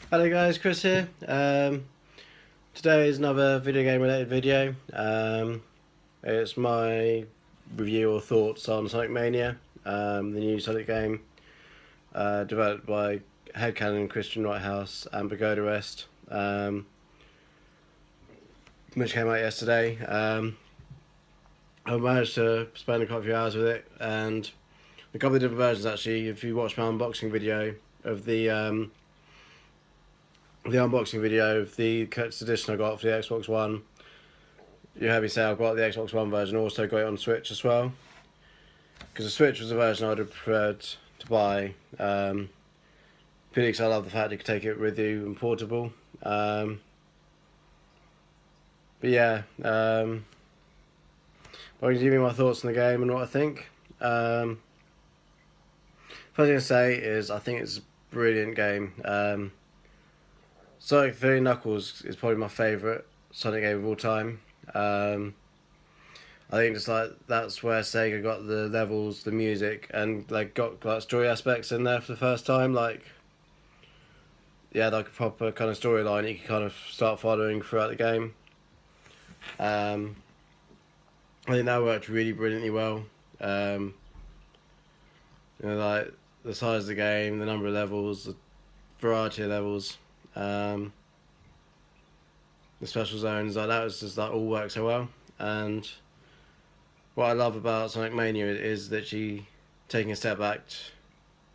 Hello guys, Chris here. Today is another video game related video. It's my review or thoughts on Sonic Mania, the new Sonic game developed by Headcanon, Christian Whitehouse and Pagoda Rest, which came out yesterday. I managed to spend a couple of hours with it, and a couple of different versions actually. If you watch my unboxing video of the unboxing video of the collector's edition I got for the Xbox One, you heard me say I've got the Xbox One version, also got it on Switch as well. Because the Switch was the version I would have preferred to buy, purely because I love the fact you can take it with you and portable. But yeah, I'm going to give you my thoughts on the game and what I think. First thing to say is I think it's a brilliant game. Sonic 3 Knuckles is probably my favourite Sonic game of all time. I think just like that's where Sega got the levels, the music, and like got like story aspects in there for the first time. Like, yeah, like a proper kind of storyline you can kind of start following throughout the game. I think that worked really brilliantly well. Like the size of the game, the number of levels, the variety of levels. The special zones, like that was just like all worked so well. And what I love about Sonic Mania is that she taking a step back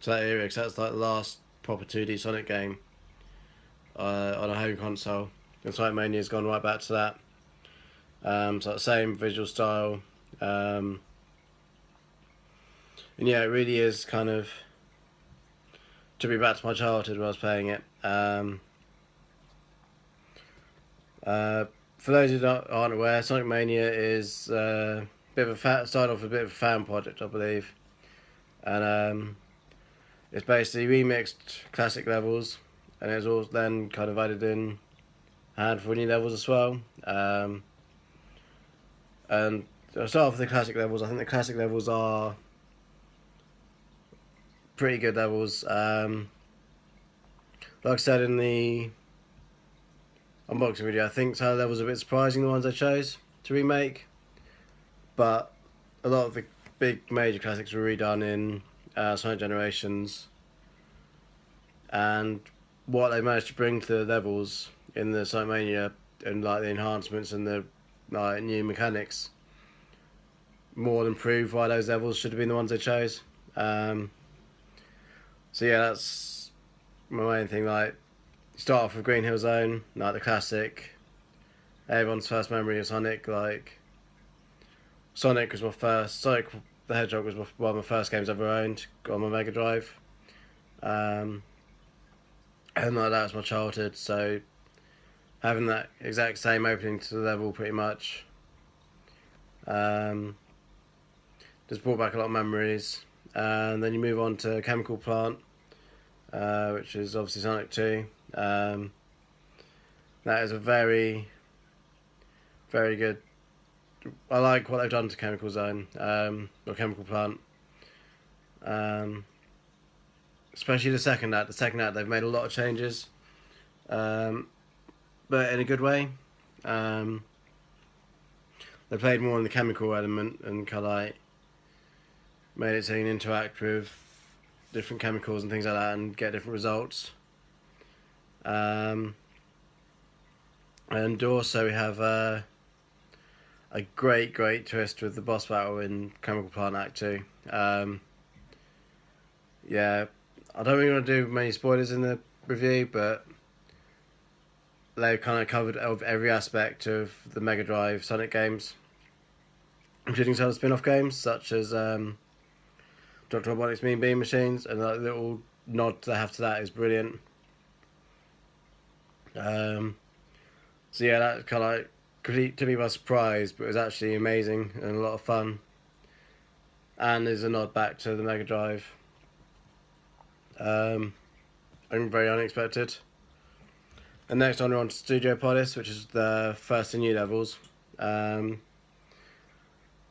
to that era, because that's like the last proper 2D Sonic game on a home console. And Sonic Mania's gone right back to that. So the same visual style. And yeah, it really is kind of took me back to my childhood when I was playing it. For those who aren't aware, Sonic Mania is a bit of started off a bit of a fan project, I believe, and it's basically remixed classic levels, and it's all then kind of added in a handful of new levels as well. And I'll start off with the classic levels. I think the classic levels are pretty good levels. Like I said in the unboxing video, I think some of the levels are a bit surprising, the ones I chose to remake, but a lot of the big major classics were redone in Sonic Generations, and what they managed to bring to the levels in the Sonic Mania and like the enhancements and the like new mechanics more than prove why those levels should have been the ones they chose. So yeah, that's my main thing. Like, start off with Green Hill Zone, like the classic, everyone's first memory of Sonic. Like, Sonic was my first. Sonic the Hedgehog was one of my first games I ever owned on my Mega Drive, and like that was my childhood. So having that exact same opening to the level, pretty much, just brought back a lot of memories. And then you move on to Chemical Plant, which is obviously Sonic 2. That is a very, very good. I like what they've done to Chemical Zone, or Chemical Plant. Especially the second act. The second act, they've made a lot of changes, but in a good way. They played more on the chemical element and kind of like made it so you can interact with different chemicals and things like that and get different results. And also we have a great twist with the boss battle in Chemical Plant Act 2. Yeah, I don't really want to do many spoilers in the review, but they've kind of covered every aspect of the Mega Drive Sonic games, including some spin-off games such as Dr. Robotnik's Mean Bean Machines, and that little nod they have to that is brilliant. So yeah, that kind of like took me by surprise, but it was actually amazing and a lot of fun, and is a nod back to the Mega Drive. And very unexpected. And next on we're on to Studio Polis, which is the first of new levels. I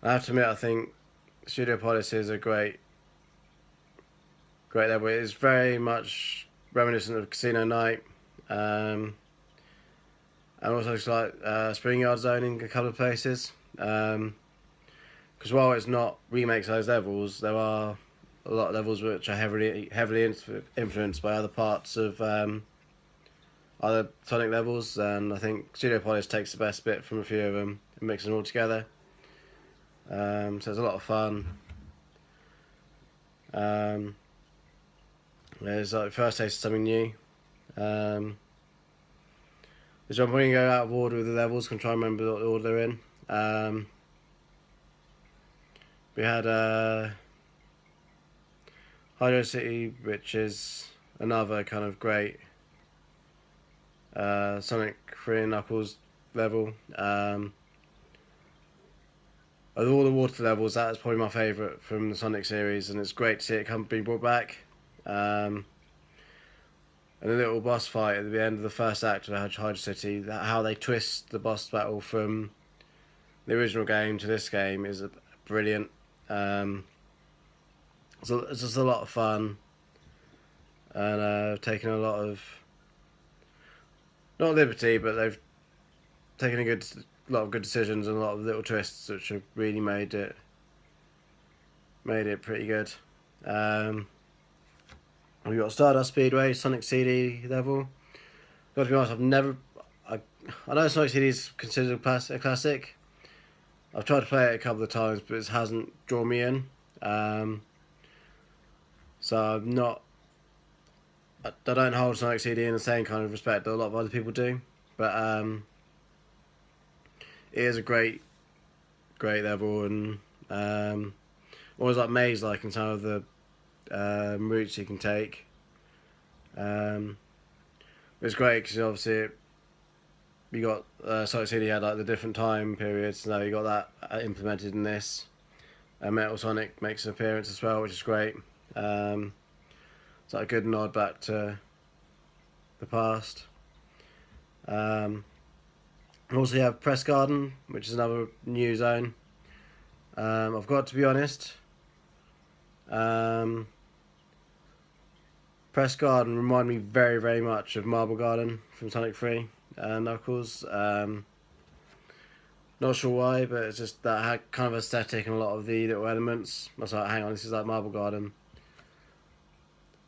have to admit, I think Studio Polis is a great level. It is very much reminiscent of Casino Night, And also it's like Spring Yard zoning a couple of places. Because while it's not remakes of those levels, there are a lot of levels which are heavily influenced by other parts of other Sonic levels, and I think Studio Polish takes the best bit from a few of them and mixes them all together. So it's a lot of fun. There's like first taste of something new. Which I'm going to go out of order with the levels, can try and remember what order they're in. We had Hydro City, which is another kind of great Sonic 3 and Knuckles level. Of all the water levels, that is probably my favourite from the Sonic series, and it's great to see it being brought back. And a little boss fight at the end of the first act of Hydro City, how they twist the boss battle from the original game to this game is brilliant. So it's just a lot of fun, and taken a lot of, not liberty, but they've taken a lot of good decisions and a lot of little twists which have really made it pretty good. We've got Stardust Speedway, Sonic CD level. Got to be honest, I know Sonic CD is considered a classic. I've tried to play it a couple of times, but it hasn't drawn me in. So I'm not. I don't hold Sonic CD in the same kind of respect that a lot of other people do, but it is a great level, and always like maze-like in some of the routes you can take. It's great because obviously you got Sonic CD had like the different time periods. Now you got that implemented in this. Metal Sonic makes an appearance as well, which is great. It's like a good nod back to the past. Also you have Press Garden, which is another new zone. I've got to be honest. Press Garden reminded me very, very much of Marble Garden from Sonic 3 and Knuckles. Not sure why, but it's just that had kind of aesthetic and a lot of the little elements. I was like, hang on, this is like Marble Garden.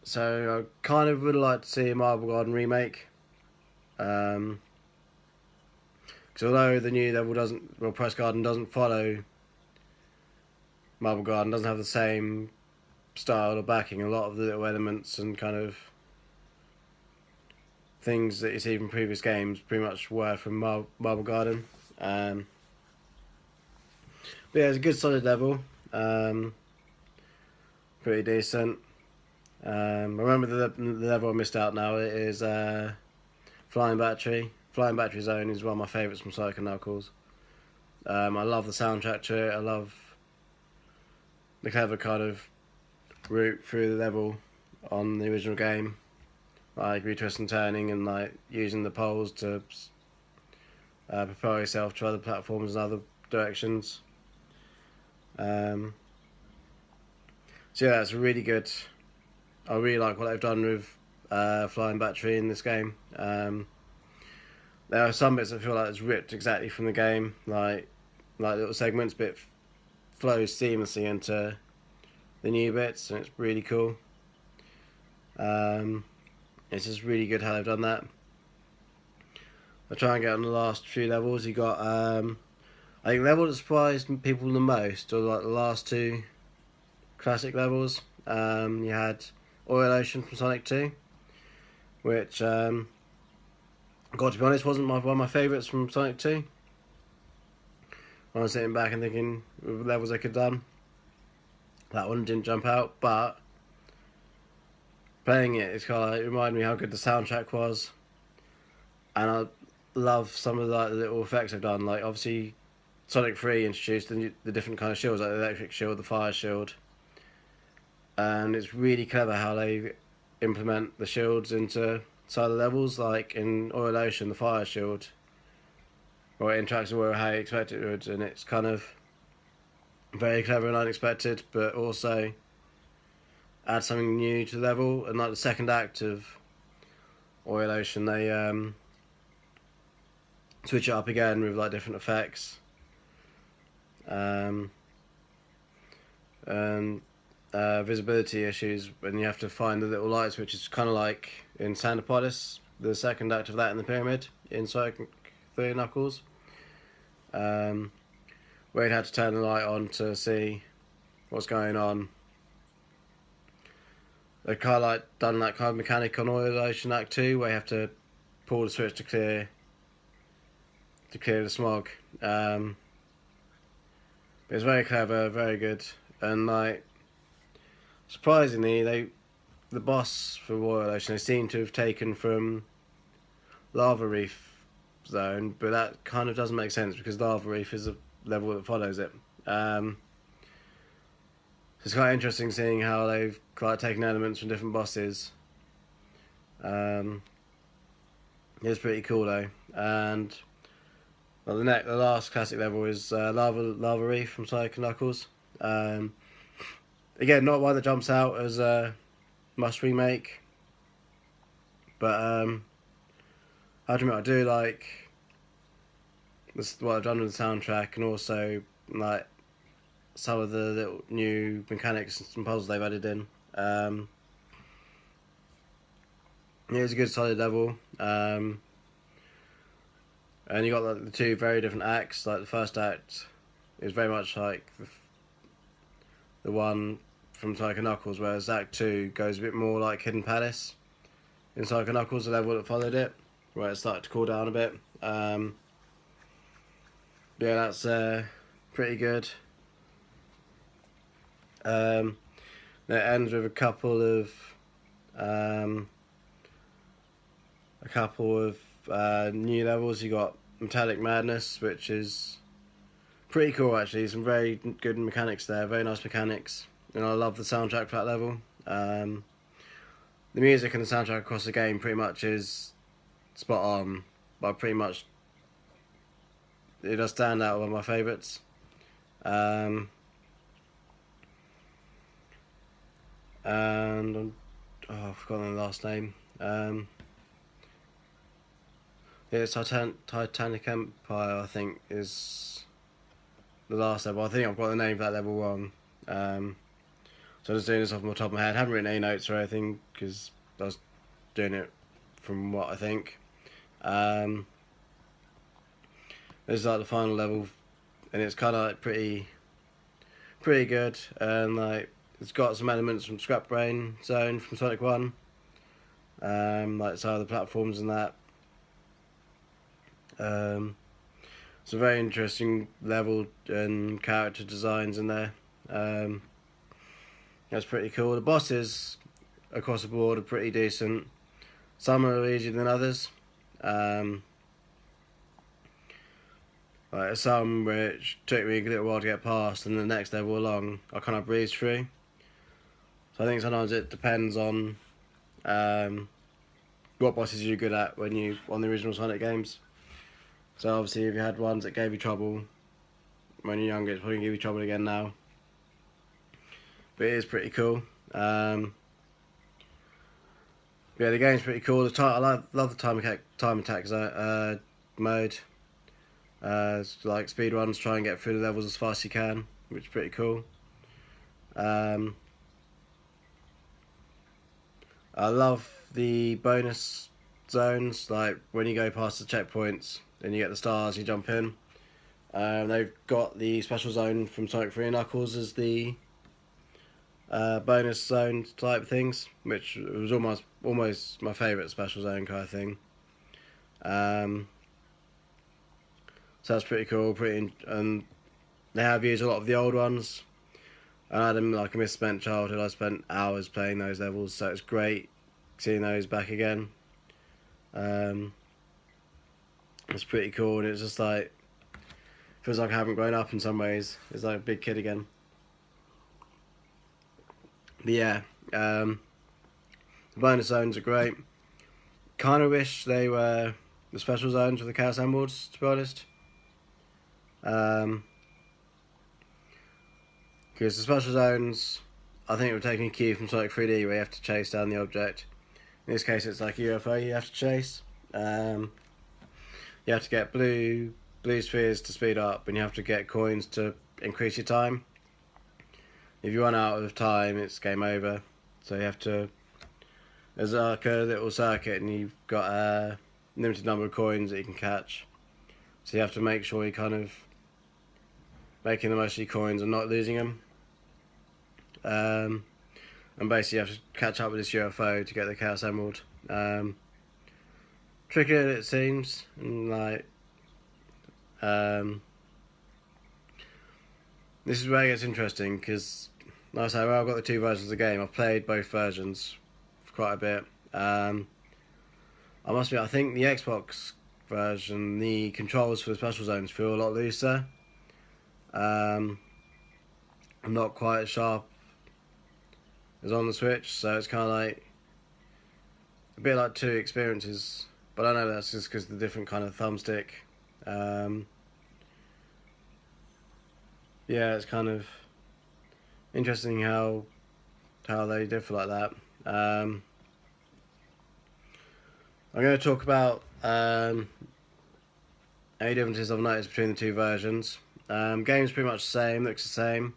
So I kind of would like to see a Marble Garden remake. Because although the new level Press Garden doesn't follow Marble Garden, doesn't have the same style or backing, a lot of the little elements and kind of things that you see from previous games pretty much were from Marble Garden. But yeah, it's a good solid level, pretty decent. I remember the level I missed out now. It is Flying Battery. Flying Battery Zone is one of my favourites from Sonic and Knuckles. I love the soundtrack to it. I love the clever kind of route through the level on the original game, like retwist and turning and like using the poles to propel yourself to other platforms and other directions. So yeah, it's really good. I really like what they've done with Flying Battery in this game. There are some bits that feel like it's ripped exactly from the game, like little segments, but it flows seamlessly into the new bits, and it's really cool. It's just really good how they've done that. I'll try and get on the last few levels. You got I think the level that surprised people the most, or like the last two classic levels. You had Oil Ocean from Sonic 2, which got to be honest wasn't one of my favourites from Sonic 2. When I was sitting back and thinking of the levels they could have done, that one didn't jump out, but playing it reminded me how good the soundtrack was, and I love some of the little effects they've done. Like obviously, Sonic 3 introduced the different kind of shields, like the electric shield, the fire shield, and it's really clever how they implement the shields into side of the levels. Like in Oil Ocean, the fire shield, or it interacts with how you expect it would, and it's kind of very clever and unexpected, but also add something new to the level. And like the second act of Oil Ocean, they switch it up again with like different effects. And visibility issues when you have to find the little lights, which is kind of like in Sandopolis, the second act of that in the pyramid in Sonic 3 Knuckles, where you had to turn the light on to see what's going on. They kind of like done that kind of mechanic on Oil Ocean Act 2, where you have to pull the switch to clear the smog. But it's very clever, very good, and like surprisingly, the boss for Oil Ocean they seem to have taken from Lava Reef Zone, but that kind of doesn't make sense because Lava Reef is a level that follows it. It's quite interesting seeing how they've like taken elements from different bosses. It's pretty cool though, and well, the last classic level is Lava Reef from Sonic and Knuckles. Again, not one that jumps out as a must remake, but I admit I do like this, what I've done with the soundtrack, and also like some of the little new mechanics and puzzles they've added in. It was a good solid level. And you got like the two very different acts. Like the first act is very much like the one from Sonic and Knuckles, whereas Act 2 goes a bit more like Hidden Palace in Sonic and Knuckles, the level that followed it, where it started to cool down a bit. Yeah, that's pretty good. It ends with a couple of new levels. You got Metallic Madness, which is pretty cool actually. Some very good mechanics there, very nice mechanics, and I love the soundtrack for that level. The music and the soundtrack across the game pretty much is spot on, but pretty much it does stand out, one of my favourites. And I've forgotten the last name. Yeah, it's Titanic Empire, I think, is the last level. I think I've got the name of that level wrong. So I'm just doing this off the top of my head. I haven't written any notes or anything because I was doing it from what I think. This is like the final level, and it's kind of like pretty good, and like it's got some elements from Scrap Brain Zone from Sonic 1, like some of the platforms and that. It's a very interesting level and character designs in there. That's pretty cool. The bosses across the board are pretty decent. Some are easier than others. Like some which took me a little while to get past, and the next level along I kind of breezed through. So I think sometimes it depends on what bosses you're good at when you on the original Sonic games. So obviously if you had ones that gave you trouble when you're younger, it's probably going to give you trouble again now. But it is pretty cool. Yeah, the game's pretty cool. I love the time attack mode. It's like speed runs, try and get through the levels as fast as you can, which is pretty cool. I love the bonus zones, like when you go past the checkpoints and you get the stars, you jump in. They've got the special zone from Sonic 3 and Knuckles as the bonus zone type things, which was almost my favourite special zone kind of thing. So that's pretty cool, and they have used a lot of the old ones. I had like a misspent childhood. I spent hours playing those levels, so it's great seeing those back again. It's pretty cool, and it's just like feels like I haven't grown up in some ways. It's like a big kid again. But yeah, the bonus zones are great. Kind of wish they were the special zones with the Chaos Emeralds, to be honest. Because the special zones, I think it would take a cue from Sonic 3D where you have to chase down the object. In this case, it's like a UFO you have to chase. You have to get blue spheres to speed up, and you have to get coins to increase your time. If you run out of time, it's game over. So you have to. There's like a little circuit, and you've got a limited number of coins that you can catch. So you have to make sure you're kind of making the most of your coins and not losing them. And basically you have to catch up with this UFO to get the Chaos Emerald. Trickier than it seems, and like this is where it gets interesting, because like I say, well, I've got the two versions of the game. I've played both versions for quite a bit. I must admit, I think the Xbox version, the controls for the special zones feel a lot looser. I'm not quite as sharp as on the Switch, so it's kind of like a bit like two experiences. But I know that's just because of the different kind of thumbstick. Yeah, it's kind of interesting how they differ like that. I'm going to talk about any differences I've noticed between the two versions. Game's pretty much the same, looks the same.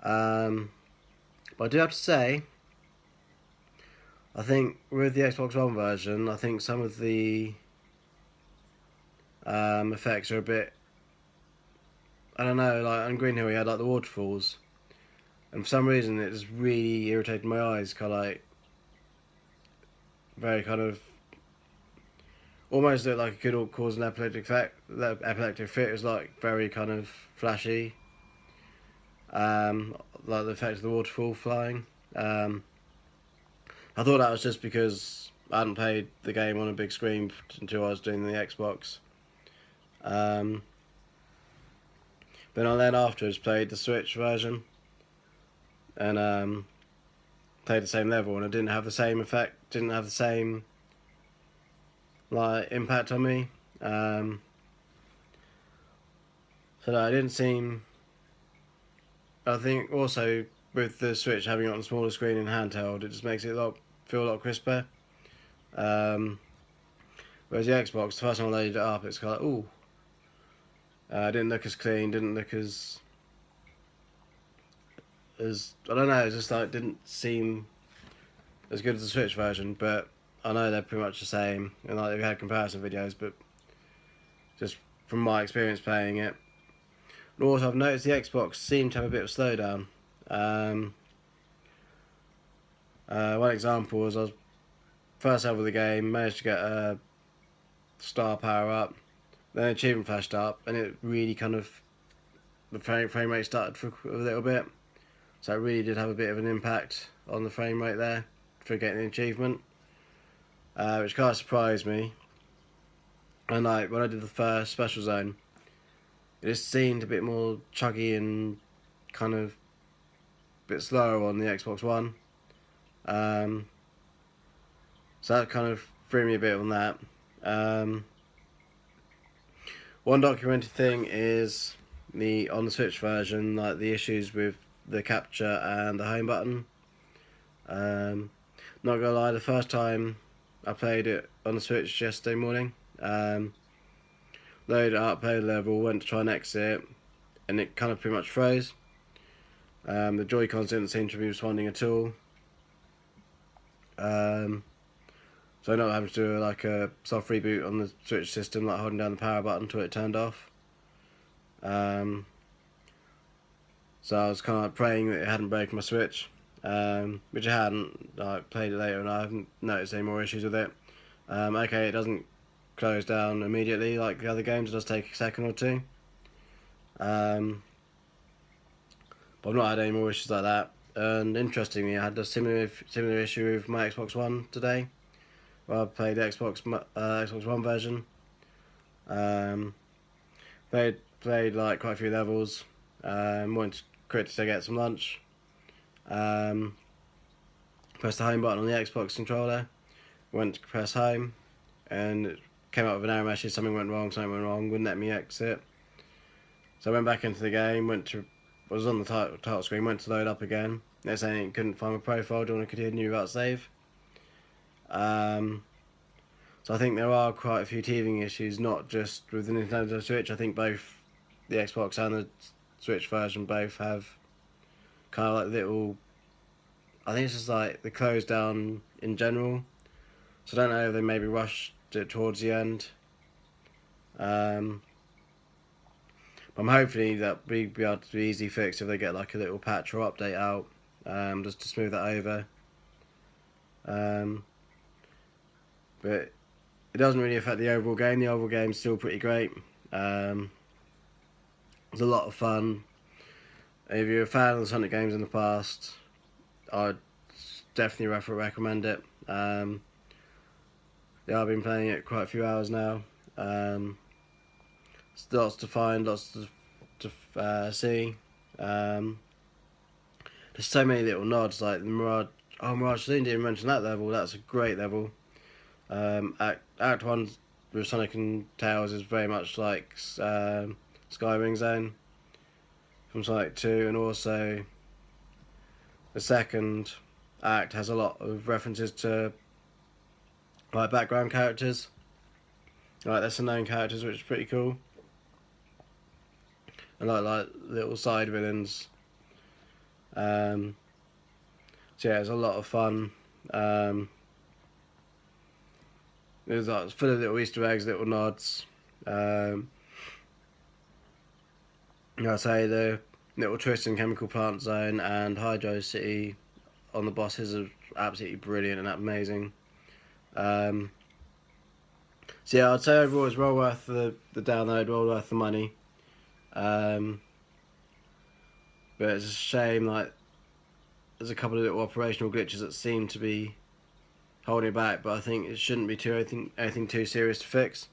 But I do have to say, I think with the Xbox One version, I think some of the effects are a bit, I don't know, like on Green Hill we had like the waterfalls, and for some reason it just really irritated my eyes, kind of like, very kind of, almost looked like it could cause an epileptic fit. The epileptic fit is like very kind of flashy, like the effect of the waterfall flying. I thought that was just because I hadn't played the game on a big screen until I was doing the Xbox. Then I afterwards played the Switch version, and played the same level, and it didn't have the same effect, didn't have the same like impact on me. So no, it didn't seem. I think also with the Switch having it on a smaller screen in handheld, it just makes it feel a lot crisper. Whereas the Xbox, the first time I loaded it up, it's kind of like, ooh. It didn't look as clean, didn't look as I don't know, it just like didn't seem as good as the Switch version, but I know they're pretty much the same, and like we had comparison videos, but just from my experience playing it. And also I've noticed the Xbox seemed to have a bit of slowdown. One example was I was first level of the game, managed to get a star power up, then an achievement flashed up, and it really kind of, the frame rate started for a little bit, so it really did have a bit of an impact on the frame rate there for getting the achievement, which kind of surprised me. And like when I did the first special zone, it just seemed a bit more chuggy and kind of a bit slower on the Xbox One. So that kind of threw me a bit on that. One documented thing is on the Switch version, like the issues with the capture and the home button. Not gonna lie, the first time I played it on the Switch yesterday morning, loaded it up, played the level, went to try and exit, and it kind of pretty much froze. The Joy-Cons didn't seem to be responding at all. So I ended up having to do like a soft reboot on the Switch system, like holding down the power button until it turned off. So I was kind of like praying that it hadn't broken my Switch, which it hadn't. I played it later and I haven't noticed any more issues with it. Okay, it doesn't close down immediately like the other games, it does take a second or two. But I've not had any more issues like that. And interestingly, I had a similar issue with my Xbox One today. Well, I played the Xbox One version. Played like quite a few levels. Went quick to get some lunch. Pressed the home button on the Xbox controller. Went to press home, and it came up with an error message. Something went wrong. Wouldn't let me exit. So I went back into the game. Was on the title screen. Went to load up again. They're saying it couldn't find my profile. Do you want to continue without save? So I think there are quite a few teething issues, not just with the Nintendo Switch. I think both the Xbox and the Switch version both have kind of like little. I think it's just like the close down in general. So I don't know if they maybe rushed it towards the end. I'm hoping that we be able to be easily fixed if they get like a little patch or update out, just to smooth that over. But it doesn't really affect the overall game. The overall game's still pretty great. It's a lot of fun. If you're a fan of the Sonic games in the past, I'd definitely recommend it. Yeah, I've been playing it quite a few hours now. Lots to find, lots to see. There's so many little nods, like the Mirage. Oh, Mirage, I didn't even mention that level. That's a great level. Act 1 with Sonic and Tails is very much like Skywing Zone from Sonic 2, and also the second act has a lot of references to like background characters, like lesser known characters, which is pretty cool, and like little side villains. So yeah, it's a lot of fun. There's like full of little Easter eggs, little nods. I'd say the little twist in Chemical Plant Zone and Hydro City on the bosses are absolutely brilliant and amazing. So yeah, I'd say overall it's well worth the download, well worth the money. But it's a shame, like there's a couple of little operational glitches that seem to be holding it back, but I think it shouldn't be anything too serious to fix.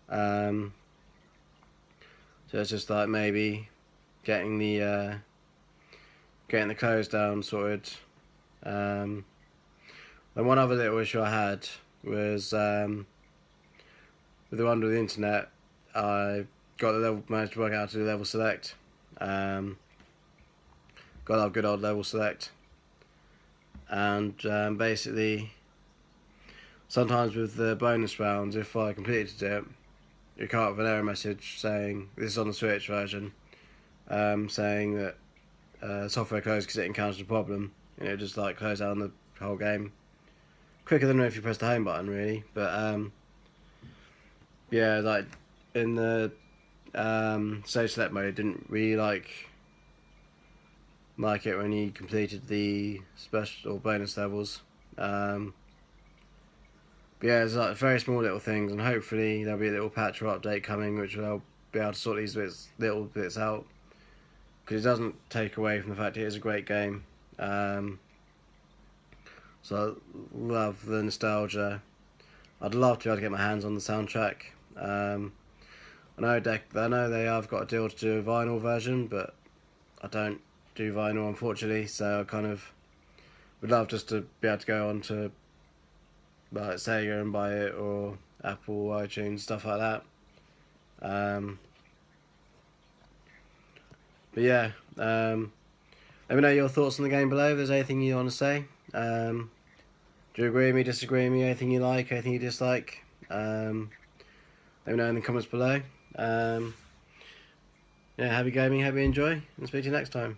So it's just like maybe getting the close down sorted. And one other little issue I had was with the one with the internet. I managed to work out how to do level select. Got to have good old level select. And basically, sometimes with the bonus rounds, if I completed it, you come up with an error message saying, this is on the Switch version, saying that software closed because it encountered a problem, and it just like close down the whole game quicker than if you press the home button, really. But yeah, like in the stage select mode, it didn't really like it when you completed the special or bonus levels. But yeah, it's like very small little things, and hopefully there'll be a little patch or update coming which will be able to sort these little bits out, because it doesn't take away from the fact it is a great game. So I love the nostalgia. I'd love to be able to get my hands on the soundtrack. I know they have got a deal to do a vinyl version, but I don't do vinyl, unfortunately, so I kind of would love just to be able to go on to like Sega and buy it, or Apple, iTunes, stuff like that. But yeah, let me know your thoughts on the game below if there's anything you want to say. Do you agree with me, disagree with me, anything you like, anything you dislike? Let me know in the comments below. Yeah, happy gaming, happy enjoy, and speak to you next time.